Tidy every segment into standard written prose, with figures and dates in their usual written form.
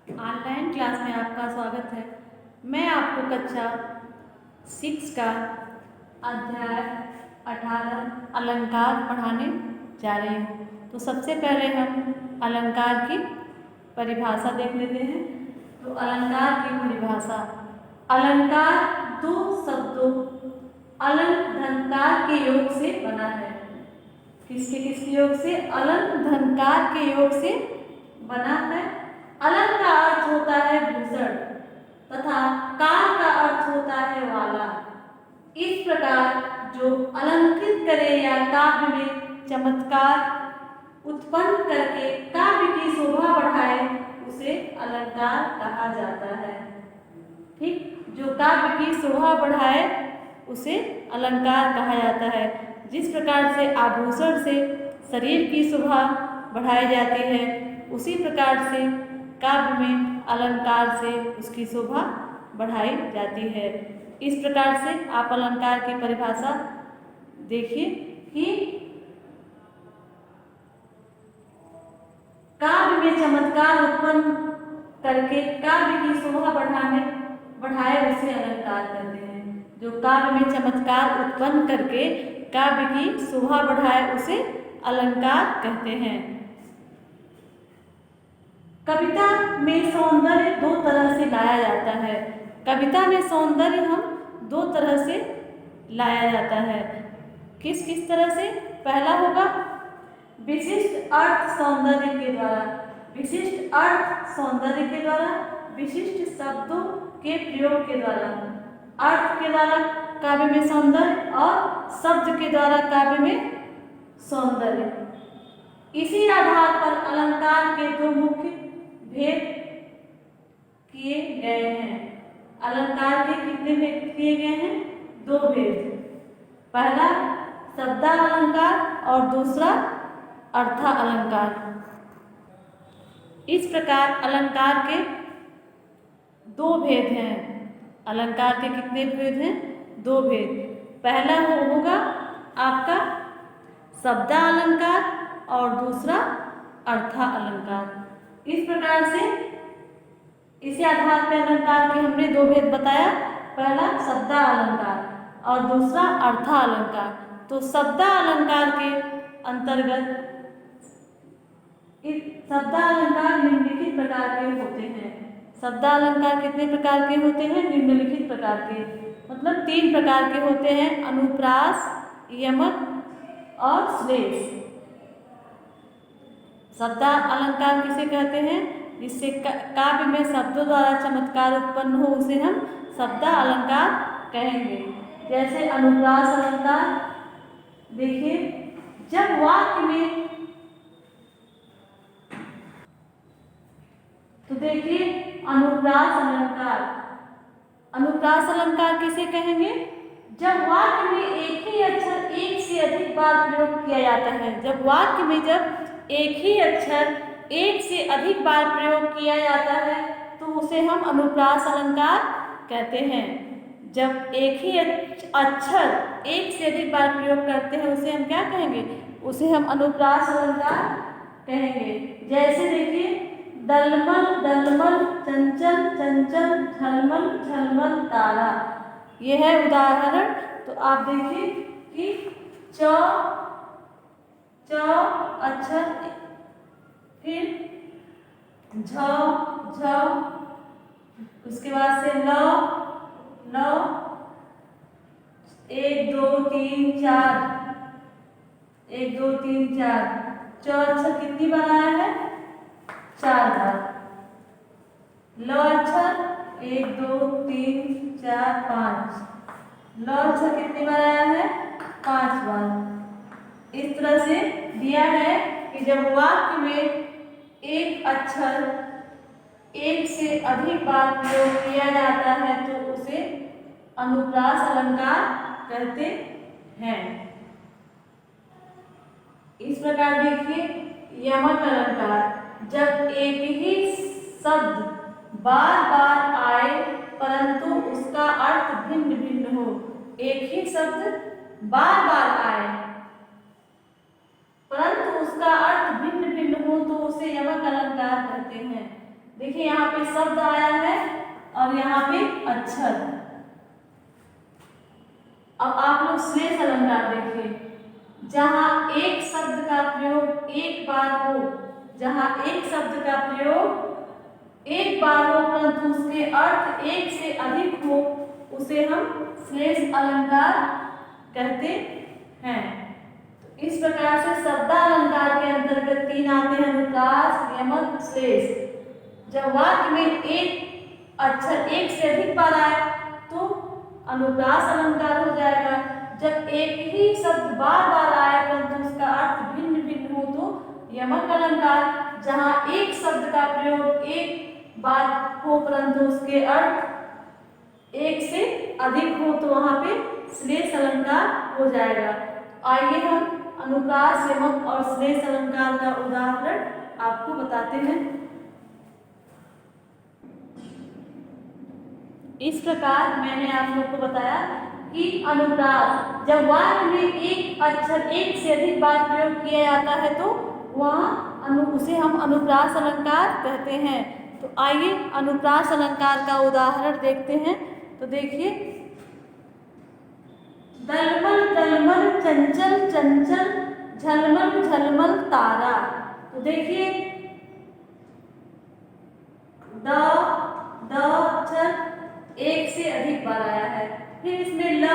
Online class में आपका स्वागत है। मैं आपको कक्षा 6 का अध्याय 18 अलंकार पढ़ाने जा रही हूँ। तो सबसे पहले हम अलंकार की परिभाषा देख लेते हैं। तो अलंकार की परिभाषा, अलंकार दो शब्दों अलंग धनकार के योग से बना है। किसके योग से? अलंग धनकार के योग से बना है। अलंग का अर्थ होता है भूषण तथा कार का अर्थ होता है वाला। इस प्रकार जो अलंकृत करे या काव्य में चमत्कार उत्पन्न करके काव्य की शोभा बढ़ाए उसे अलंकार कहा जाता है। ठीक, जो काव्य की शोभा बढ़ाए उसे अलंकार कहा जाता है। जिस प्रकार से आभूषण से शरीर की शोभा बढ़ाई जाती है, उसी प्रकार से काव्य में अलंकार से उसकी शोभा बढ़ाई जाती है। इस प्रकार से आप अलंकार की परिभाषा देखिए कि काव्य में चमत्कार उत्पन्न करके काव्य की शोभा बढ़ाए उसे अलंकार कहते हैं। जो काव्य में चमत्कार उत्पन्न करके काव्य की शोभा बढ़ाए उसे अलंकार कहते हैं। कविता में सौंदर्य दो तरह से लाया जाता है। कविता में सौंदर्य हम दो तरह से लाया जाता है। किस किस तरह से? पहला होगा विशिष्ट अर्थ सौंदर्य के द्वारा। विशिष्ट अर्थ सौंदर्य के द्वारा, विशिष्ट शब्दों के प्रयोग के द्वारा। अर्थ के द्वारा काव्य में सौंदर्य और शब्द के द्वारा काव्य में सौंदर्य। इसी आधार पर अलंकार के दो मुख्य भेद किए गए हैं। अलंकार के कितने भेद किए गए हैं? दो भेद। पहला शब्दालंकार और दूसरा अर्थालंकार। इस प्रकार अलंकार के दो भेद हैं। अलंकार के कितने भेद हैं? दो भेद। पहला होगा आपका शब्दालंकार और दूसरा अर्थालंकार। इस प्रकार से इसी आधार पर अलंकार के हमने दो भेद बताया। पहला शब्दालंकार और दूसरा अर्थालंकार। तो शब्दालंकार के अंतर्गत शब्दालंकार निम्नलिखित प्रकार के होते हैं। शब्दालंकार कितने प्रकार के होते हैं? निम्नलिखित प्रकार के, मतलब 3 प्रकार के होते हैं। अनुप्रास, यमक और श्लेष। शब्दालंकार किसे कहते हैं? जिससे काव्य में शब्दों द्वारा चमत्कार उत्पन्न हो उसे हम शब्दालंकार कहेंगे। जैसे अनुप्रास अलंकार, देखिए जब वाक्य में, तो देखिए अनुप्रास अलंकार। अनुप्रास अलंकार किसे कहेंगे? जब वाक्य में एक ही अक्षर एक से अधिक बार प्रयोग किया जाता है। जब वाक्य में एक ही अक्षर एक से अधिक बार प्रयोग किया जाता है तो उसे हम अनुप्रास अलंकार कहते हैं। जब एक ही अक्षर एक से अधिक बार प्रयोग करते हैं उसे हम क्या कहेंगे? उसे हम अनुप्रास अलंकार कहेंगे। जैसे देखिए दलमल दलमल, चंचल चंचल, झलमल झलमल तारा, यह है उदाहरण। तो आप देखिए कि च अक्षर, फिर झ झ, उसके बाद से ल 1 2 3 4, 1 2 3 4। च अक्षर कितनी बार आया है? 4 बार। ल अक्षर 1 2 3 4 5। ल अक्षर कितनी बार आया है? 5 बार। इस तरह से दिया है कि जब वाक्य में एक अक्षर एक से अधिक बार प्रयोग किया जाता है तो उसे अनुप्रास अलंकार कहते हैं। इस प्रकार देखिए यमक अलंकार, जब एक ही शब्द बार बार आए परंतु उसका अर्थ भिन्न भिन्न हो। एक ही शब्द बार बार आए परंतु उसका अर्थ भिन्न भिन्न हो तो उसे यमक अलंकार कहते हैं। देखिए यहाँ पे शब्द आया है और यहाँ पे अक्षर। अब आप लोग श्लेष अलंकार देखिए, जहाँ एक शब्द का प्रयोग एक बार हो, जहाँ एक शब्द का प्रयोग एक बार हो परंतु उसके अर्थ एक से अधिक हो, उसे हम श्लेष अलंकार कहते हैं। तो इस प्रकार से शब्दालंकार के अंतर्गत 3 आते हैं, अनुप्रास, यमक, श्लेष। जब वाक्य में एक अक्षर एक से अधिक बार आए तो अनुप्रास अलंकार हो जाएगा। जब एक ही शब्द बार बार आए परंतु उसका अर्थ भिन्न भिन्न हो तो यमक अलंकार। जहाँ एक शब्द का प्रयोग एक बार हो परंतु उसके अर्थ एक से अधिक हो तो वहाँ पे श्लेष अलंकार हो जाएगा। आइए हम अनुप्रास, यमक और श्लेष अलंकार का उदाहरण आपको बताते हैं। इस प्रकार मैंने आप लोग को बताया कि अनुप्रास, जब वाक्य में एक अक्षर एक से अधिक बार प्रयोग किया जाता है तो वहाँ उसे हम अनुप्रास अलंकार कहते हैं। तो आइए अनुप्रास अलंकार का उदाहरण देखते हैं। तो देखिए, दलमल दलमल चंचल चंचल झलमल झलमल तारा। तो देखिए द अक्षर एक से अधिक बार आया है, फिर इसमें ल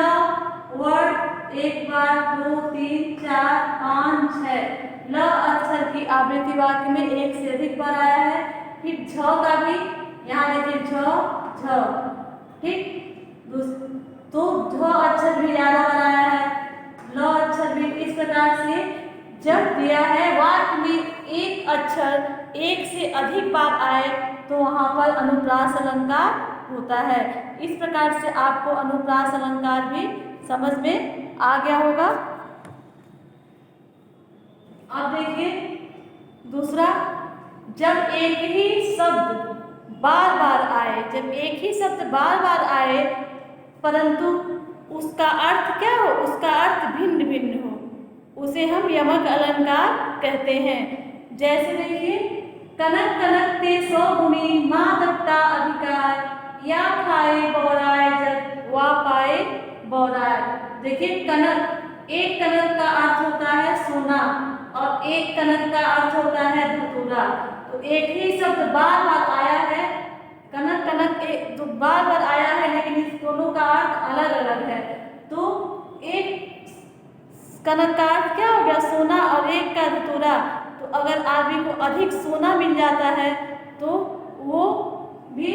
वर्ड एक बार, 2, 3, 4, 5, 6 ल अक्षर की आवृत्ति वाक्य में एक से अधिक बार आया है। फिर झ का भी यहाँ देखिए झ, ठीक, तो झ अक्षर भी ज्यादा बार आया है, ल अक्षर भी। इस प्रकार से जब दिया है वाक्य में एक अक्षर एक से अधिक बार आए तो वहाँ पर अनुप्रास अलंकार होता है। इस प्रकार से आपको अनुप्रास अलंकार भी समझ में आ गया होगा। अब देखिए दूसरा, जब एक ही शब्द बार बार आए, जब एक ही शब्द बार बार आए परंतु उसका अर्थ क्या हो, उसका अर्थ भिन्न भिन्न हो, उसे हम यमक अलंकार कहते हैं। जैसे देखिए, कनक कनक ते 100 गुणी माँ दत्ता अधिकार, या खाए बौराए जग वा पाए बौराए। देखिए कनक, एक कनक का अर्थ होता है सोना और एक कनक का अर्थ होता है धतूरा। तो एक ही शब्द बार बार आया है, कनक कनक एक तो बार बार आया है लेकिन इस दोनों का अर्थ अलग अलग है। तो एक कनक का अर्थ क्या हो गया, सोना, और एक का धतूरा। तो अगर आदमी को अधिक सोना मिल जाता है तो वो भी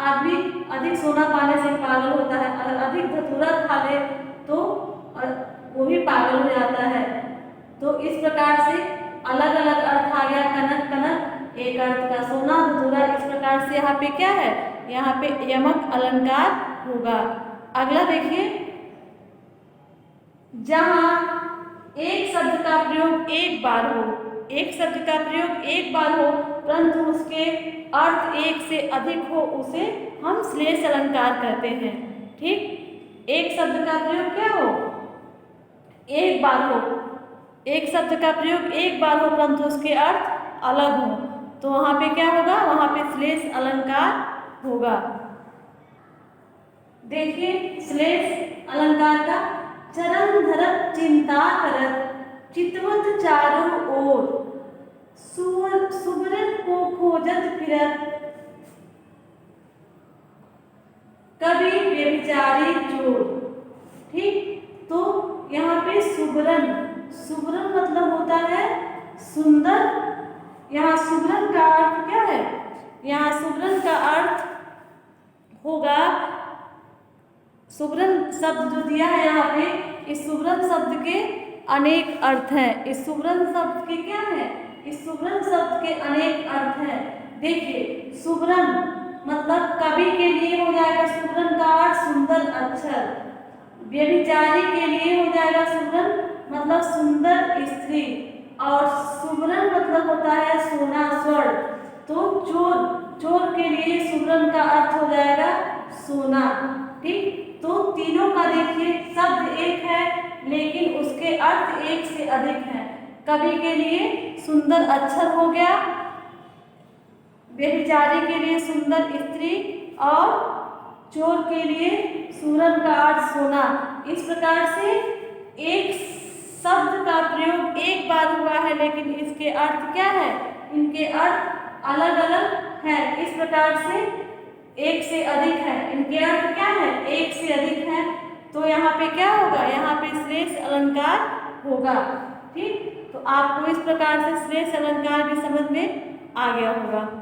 आदमी अधिक सोना पाने से पागल होता है, अगर अधिक धतूरा खा ले तो वो भी पागल हो जाता है। तो इस प्रकार से अलग अलग अर्थ आ गया, कनक कनक एक अर्थ का सोना, धतूरा। इस प्रकार से यहाँ पे क्या है, यहाँ पे यमक अलंकार होगा। अगला देखिए, जहाँ एक शब्द का प्रयोग एक बार हो, एक शब्द का प्रयोग एक बार हो परंतु उसके अर्थ एक से अधिक हो, उसे हम श्लेष अलंकार कहते हैं। ठीक, एक शब्द का प्रयोग क्या हो, एक बार हो, एक शब्द का प्रयोग एक बार हो परंतु उसके अर्थ अलग हो तो वहाँ पे क्या होगा, वहाँ पे श्लेष अलंकार होगा। देखिए श्लेष अलंकार का, चरण धरत चिंता करत चितवत चारों ओर, सुबरन को खोजत फिरत कभी व्यभिचारी चोर। ठीक, तो यहाँ पे सुबरन, सुबरन मतलब होता है सुंदर। यहाँ सुबरन का अर्थ क्या है, यहाँ सुबरन का अर्थ होगा, सुबरन शब्द जो दिया है यहाँ पे, इस सुबरन शब्द के अनेक अर्थ हैं। इस सुबरन शब्द के क्या है, इस सुबरन शब्द के अनेक अर्थ हैं। देखिए सुबरन मतलब कवि के लिए हो जाएगा सुबरन का अर्थ सुंदर अक्षर, व्यभिचारी के लिए हो जाएगा सुबरन मतलब सुंदर स्त्री, और सुबरन मतलब होता है सोना स्वर्ण। तो चोर, चोर के लिए सुबरन का अर्थ हो जाएगा सोना। ठीक, तो तीनों का देखिए शब्द एक है लेकिन उसके अर्थ एक से अधिक हैं। कवि के लिए सुंदर अक्षर हो गया, व्यभिचारी के लिए सुंदर स्त्री और चोर के लिए सूरन का अर्थ सोना। इस प्रकार से एक शब्द का प्रयोग एक बार हुआ है, लेकिन इसके अर्थ क्या है, इनके अर्थ अलग अलग है। इस प्रकार से एक से अधिक है, इनके अर्थ क्या है, एक से अधिक है। तो यहाँ पे क्या होगा, यहाँ पे श्रेष्ठ अलंकार होगा। ठीक, तो आपको इस प्रकार से श्रेष्ठ अलंकार की समझ में आ गया होगा।